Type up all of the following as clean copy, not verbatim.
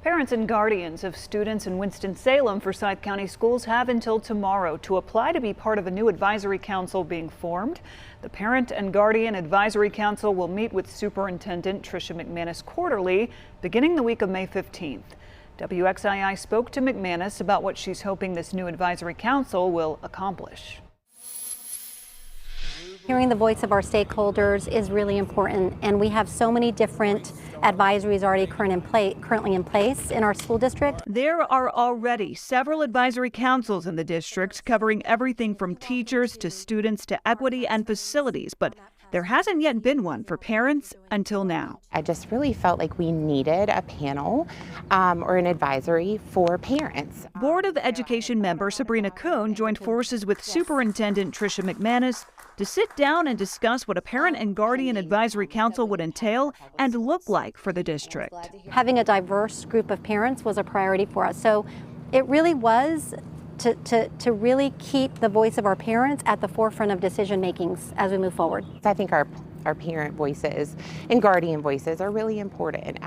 Parents and guardians of students in Winston-Salem Forsyth County Schools have until tomorrow to apply to be part of a new advisory council being formed. The Parent and Guardian Advisory Council will meet with Superintendent Tricia McManus quarterly beginning the week of May 15th. WXII spoke to McManus about what she's hoping this new advisory council will accomplish. Hearing the voice of our stakeholders is really important, and we have so many different advisories already currently in place in our school district. There are already several advisory councils in the district covering everything from teachers to students to equity and facilities, but there hasn't yet been one for parents until now. I just really felt like we needed a panel or an advisory for parents. Board of Education member Sabrina Kuhn joined forces with Superintendent Tricia McManus to sit down and discuss what a Parent and Guardian Advisory Council would entail and look like for the district. Having a diverse group of parents was a priority for us, so it really was to really keep the voice of our parents at the forefront of decision makings as we move forward. I think our parent voices and guardian voices are really important.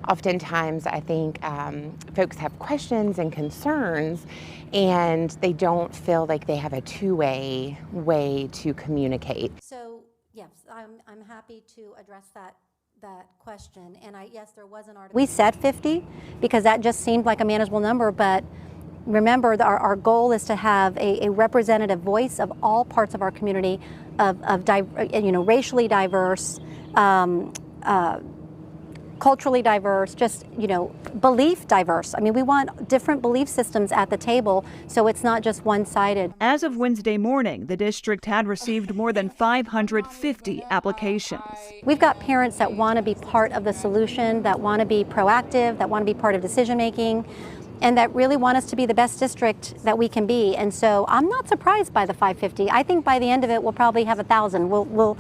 Oftentimes I think folks have questions and concerns and they don't feel like they have a two-way way to communicate. So yes, I'm happy to address that question. And yes, there was an article. We said 50 because that just seemed like a manageable number, but remember, our goal is to have a representative voice of all parts of our community, racially diverse, culturally diverse, belief diverse. I mean, we want different belief systems at the table, so it's not just one-sided. As of Wednesday morning, the district had received more than 550 applications. We've got parents that want to be part of the solution, that want to be proactive, that want to be part of decision making, and that really want us to be the best district that we can be. And so I'm not surprised by the 550. I think by the end of it, we'll probably have 1,000. We'll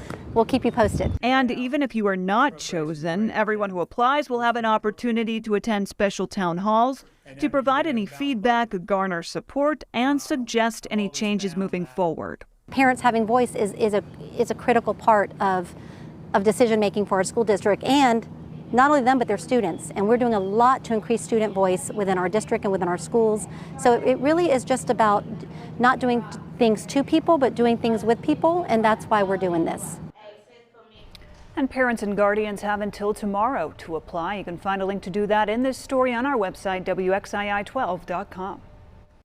keep you posted. And even if you are not chosen, everyone who applies will have an opportunity to attend special town halls to provide any feedback, garner support, and suggest any changes moving forward. Parents having voice is a critical part of decision making for our school district, and not only them, but their students. And we're doing a lot to increase student voice within our district and within our schools. So it really is just about not doing things to people, but doing things with people, and that's why we're doing this. And parents and guardians have until tomorrow to apply. You can find a link to do that in this story on our website, WXII12.com.